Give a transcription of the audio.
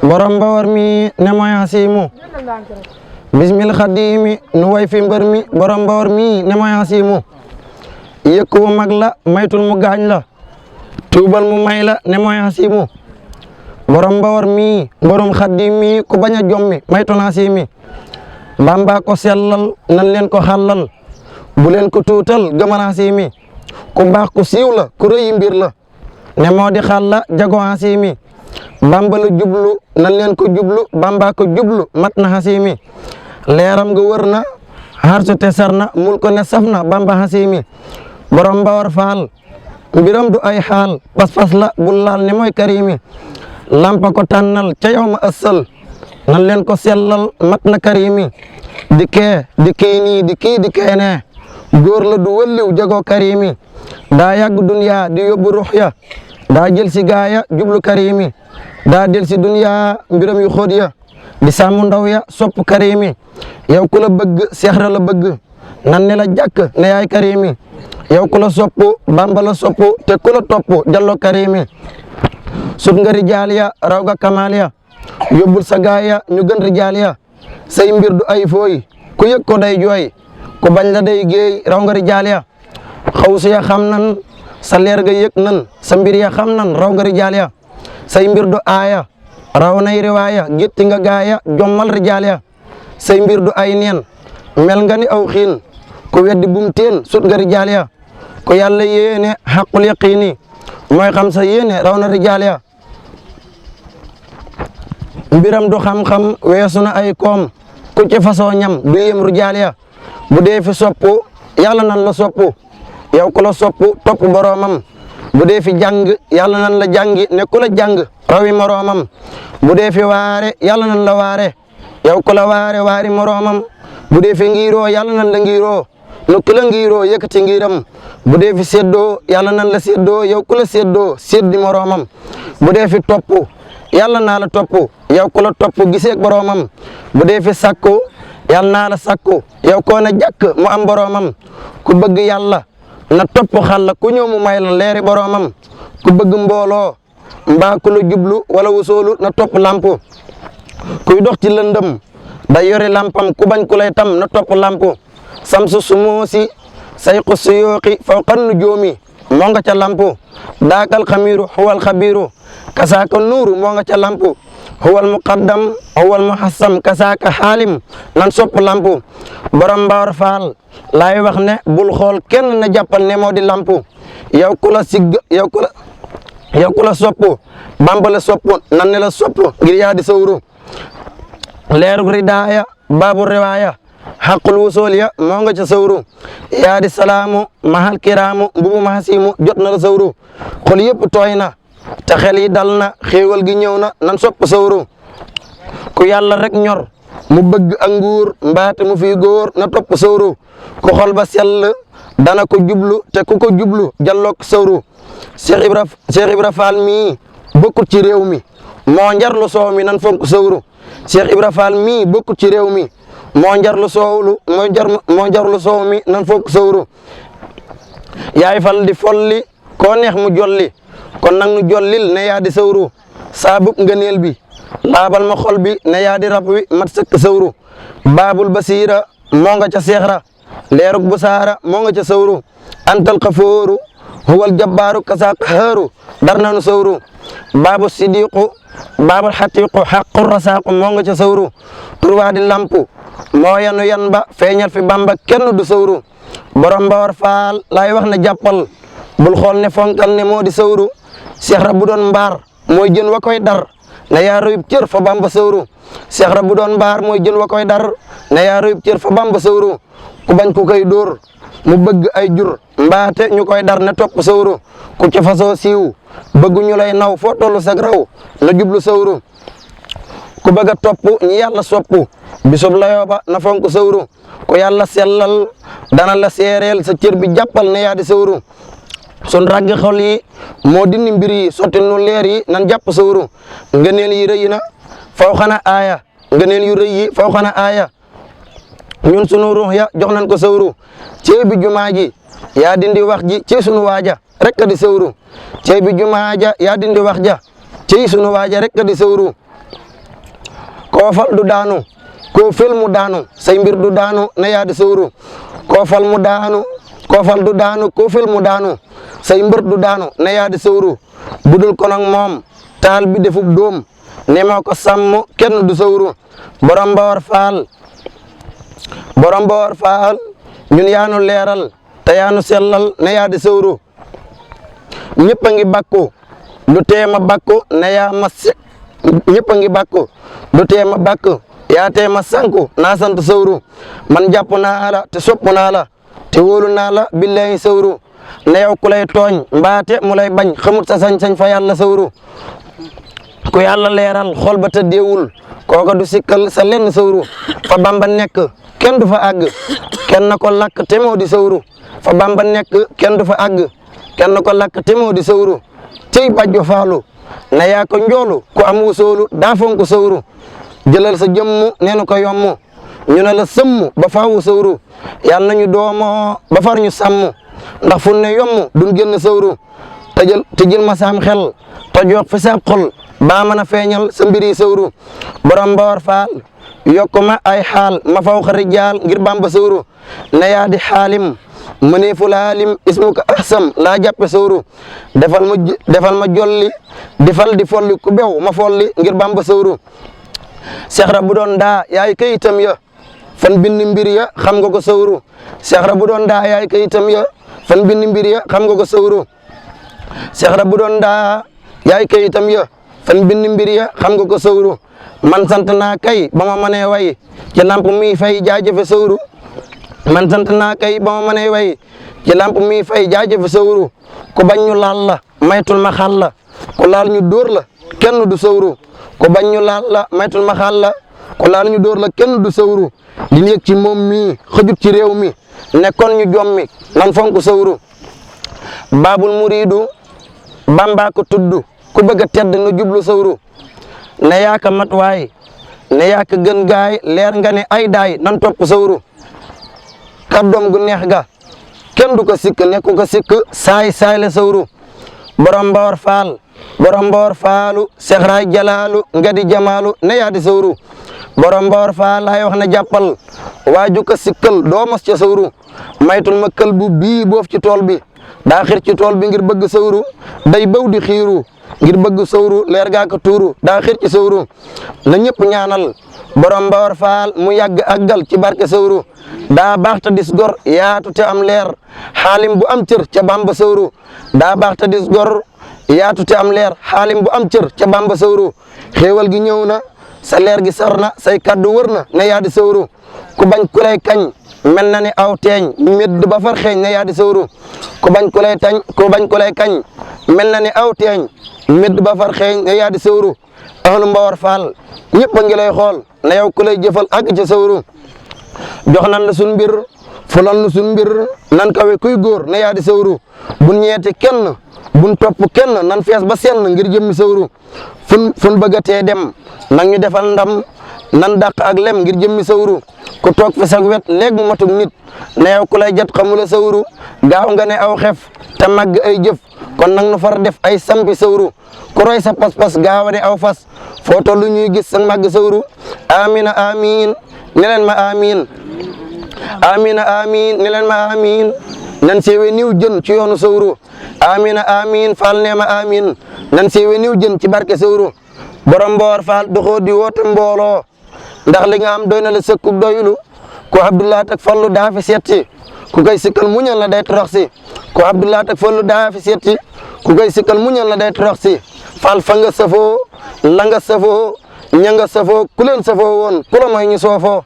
borom Bawar mi ne mooy Hasimu bismil xadimi nu way fi mbër mi borom Bawar mi ne mooy Hasimu yëkku bu mag la maytul mu gaañ la tuubal mu may la ne mooy Hasimu borom Bawar mi borom xadimi ku bañ a jommi maytul Hasimi Bamba ko sellal nan leen ko xàllal bu leen ko tuutal gëmal Hasimi ku baax ku siiw la ku rëyi mbir la ne moo di xàlla jago Hasimi Bamba la jublu nan leen ko jublu Bamba ko jublu mat na Hasimi leeram nga wër na harsu te sar na mul ko ne saf na Bamba Hasimi borom Bawar faal mbiram du ay xaal pas-pas la bul laal ne mooy Karimi lampa ko tànnal ca yow ma ëssal nan leen ko sellal mat na Karimi di kee di kii nii di kii di keene góor la du wëlliw jago Karimi daa yàgg dunya di yóbbu ruux ya daa jël si gaaya jublu Karimi daa del si dunya mbiram yu xóot ya di sàmm ndaw ya sopp Karimi yow ku la bëgg seexra la bëgg nan ne la jàkk ne yaay Karimi yow ku la sopp Bamba la sopp te ku la topp jallo Karimi sut nga rijaal ya raw nga kamaal ya yóbbul sa gaaya ñu gën rijaal ya say mbir du ay fooy ku yëg ko day jooy ku bañ la day géey raw nga rijaal ya xawsu ya xam nan sa leer ga yëg nan sa mbir ya xam nan raw nga rijaal ya say mbir du aaya raw nay riwaaya gétti nga gaaya jommal rijaal ya say mbir du ay neen mel nga ni aw xiin ku weddi bum teen sut nga rijaal ya ku yàlla yéene xaqul yaqiini mooy xam sa yéene raw na rijaal ya mbiram du xam-xam weesu na ay koom ku ci fasoo ñam du yem rijaal ya bu dee fi soppu yàlla nan la soppu yow ku la soppu topp boroomam bu dee fi jàng yàlla nan la jàngi ne ku la jàng rawi moroomam bu dee fi waare yàlla nan la waare yow ku la waare waari moroomam bu dee fi ngiroo yàlla nan la ngiroo nu ku la ngiroo yëkkati ngiram bu dee fi séddoo yàlla nan la séddoo yow ku la séddoo séddi moroomam bu dee fi topp yàlla naa la topp yow ku la topp giseeg boroomam bu dee fi sakku yàlla naa la sakku yow koo na jàkk mu am boroomam ku bëgg yàlla na topp xalla ku ñëw mu may la leeri boroomam ku bëgg mbooloo mbaa ku la jublu wala wusoolu na topp lampu kuy dox ci lëndëm da yore lampam ku bañ ku lay tam na topp lampu samsu sumuusi sayqu suyooqi fawqan nujoomi moo nga ca lampu daakal xamiiru huwal xabiiru kasaaka nuuru moo nga ca lampu huwal muqaddam huwal muhassam kasaaka xaalim nan sopp lampu borom Bawar faal laay wax ne bul xool kenn na jàppal ne moo di lampu yow ku la sigg yow ku la soppu Bamba la soppu nan ne la soppu ngir yaa di sawru leerug ridaaya baabu riwaaya xaqul wusool ya moo nga ca sawru yaa di salaamu mahal kiraamu mbubu mahasimu jot na la sawru xol yëpp tooy na te xel yi dal na xéewal gi ñëw na nan sopp sawru ku yàlla rek ñor mu bëgg ak nguur mbaate mu fi góor na topp sawru ku xol ba sell dana ko jublu te ku ko jublu jallook sawru Cheikh Ibra Fall mii bokkut ci réew mi moo njarlu soow mi nan fonk sawru Cheikh Ibra Fall mii bokkut ci réew mi moo njarlu soow mi nan fonk sawru yaay fal di folli koo neex mu jolli kon nag nu jollil ne yaa di sawru saabub ngëneel bi laabal ma xol bi ne yaa di rab wi mat sëkk sawru baabul basiira moo nga ca seexra leerug bu saara moo nga ca sawru antal xafooru huwal jabbaaru kasaa qahaaru dar nanu sawru baabu sidiqu baabul xatiqu xaqu rasaaqu moo nga ca sawru turwaa di lampu moo yanu yan ba feeñal fi Bamba kenn du sawru borom Bawar faal laay wax ne jàppal bul xool ne fonkal ne moo di sawru seexra bu doon mbaar mooy jën wa koy dar ne yaa rëyub cër fa Bamba sawru seexra bu doon mbaar mooy jën wa koy dar ne yaa rëyub cër fa Bamba sawru ku bañ ku koy dóor mu bëgg ay jur mbaate ñu koy dar ne topp sawru ku ci fasoo siiw bëggu ñu lay naw foo tollu sag raw na jublu sawru ku bëgg a topp ñi yàlla soppu bisub layoo ba na fonk sawru ku yàlla sellal dana la seereel sa cër bi jàppal ne yaa di sawru sun raggi xol yi moo dindi mbir yi sotti nu leer yi nan jàpp sawru ngëneel yi rëy na faw xana aaya ngëneel yu rëy yi faw xana aaya ñun sunu ruux ya jox nañ ko sawru cey bi jumaa ji yaa dindi wax ji ci sunu waaja rek di sawru cey bi jumaa ja yaa dindi wax ja ci sunu waaja rek di sawru koo fal du daanu koo fel mu daanu say mbir du daanu na yaa di sawru koo fal mu daanu koo fal du daanu koo fel mu daanu say mbir du daanu na yaa di sawru budul ko nag moom taal bi defub doom ne moo ko sàmm kenn du sawru borom Mbawar Faal ñun yaanu leeral te yaanu sellal na yaa di sawru ñëpp a ngi bakku lu teema bakku na yaa ma ñëpp a ngi bakku lu teema bakku yaa teema sanku naa sant sawru man jàpp naa la te sopp naa la te wóolu naa la billahi sawru na yow ku lay tooñ mbaate mu lay bañ xamut sa sañ-sañ fa yàlla sawru ku yàlla leeral xol ba te deewul kooka du sikkal sa lenn sawru fa Bamba nekk kenn du fa àgg kenn na ko lakk te moo di sawru fa Bamba nekk kenn du fa àgg kenn na ko lakk te moo di sawru cey bàjjo faalu na yaa ko njoolu ku am wusoolu daa fonku sawru jëlal sa jëmm neenu ko yommu ñu ne la sëmm ba faawu sawru yàlla nañu doomoo ba far ñu sàmm ndax fu ne yommu duñ génn sawru tëjël ma saam xel te jox fi sa xol baa mën a feeñal sa mbiri sawru borom Mbawar Faal yokku ma ay xaal ma faw xa rijaal ngir Bamba sawru na yaa di xaalim mëneefu laalim ismuka ahsam laa jàppe sawru defal ma jolli defal di folli ku bew ma folli ngir Bamba sawru Seex bu doon daa yaay kayitam ya fan bind mbir ya xam nga ko sawru Seex bu doon daa yaay kayitam ya fan bind mbir ya xam nga ko sawru Seex bu doon daa yaay kayitam ya fan bind mbir ya xam nga ko sawru man sant naa kay ba ma mënee way ci lamp mi fay jaajëfe sawru man sant naa kay ba ma mënee way ci lamp mi fay jaajëfe sawru ku bañ ñu laal la maytul ma xal la ku laal ñu dóor la kenn du sawru ku bañ ñu laal la maytul ma xal la ku laal ñu dóor la kenn du sawru di yëg ci moom mi xëjut ci réew mi nekkoon ñu jommi nan fonk sawru baabul muriidu Bamba ko tudd ku bëgg a tedd nu jublu sawru ne yaaka mat waay ne yaaka gën gaay leer nga ne ay daay nan topp sawru kàddoom gu neex ga kenn du ko sikk nekku ko sikk saay la sawru borom Mbawar Faalu Seex Raay Jalaalu nga di jamaalu ne yaa di sawru borom Mbawar Faal laay wax na jàppal waaju ko sikkal doo mos ca sawru maytul ma kël bu bii boof ci tool bi daa xir ci tool bi ngir bëgg sawru day baw di xiiru ngir bëgg sawru leer gaa ko tuuru daa xir ci sawru na ñëpp ñaanal borom Mbawar Faal mu yàgg àggal ci barke sawru daa baax ta dis gor yaatu te am leer xaalim bu am cër ca Bamba sawru daa baax ta dis gor yaatu te am leer xaalim bu am cër ca Bamba sawru xéewal gi ñëw na sa leer gi sar na say kaddu wër na ne yaa di sawru ku bañ ku lay kañ mel na ni aw teeñ medd ba far xeeñ ne yaa di sawru ku bañ ku lay kañ mel na ni aw teeñ medd ba far xeeñ ne yaa di sawru ahlu Mbawar Faal ñëpp a ngi lay xool na yow ku lay jëfal àgg ca sawru jox nan la sun mbir fulal nu sun mbir nan kawe kuy góor ne yaa di sawru bun ñeeti kenn bun topp kenn nan fees ba senn ngir jëmmi sawru fun bëggatee dem nag ñu defal ndam nan dàq ak lem ngir jëmmi sawru ku toog fi sag wet léeg mu matug nit ne yow ku lay jat xamula sawru gaaw nga ne aw xef te màgg ay jëf kon nag nu far def ay sampi sawru ku roy sa pas-pas gaaw a ne aw fas foo tollu ñuy gis sa màgg sawru amina amin ne leen ma amin amina amin ne leen ma amin nan seewe niw jën ci yoonu sawru amina amin faal neema amin nan seewe niw jën ci barke sawru borom Mbawar Faal doxoo di woote mbooloo ndax li nga am doy na la sëkkub doylu ko Abdoulaat ak Fallu daa fi setti ku koy sikkal muñal la day torox si ko Abdoulaat ak Fallu daa fi setti ku koy sikkal muñal la day torox si Faal fa nga safoo la nga safoo ña nga safoo ku leen safoo woon ku la mooy ñu soofoo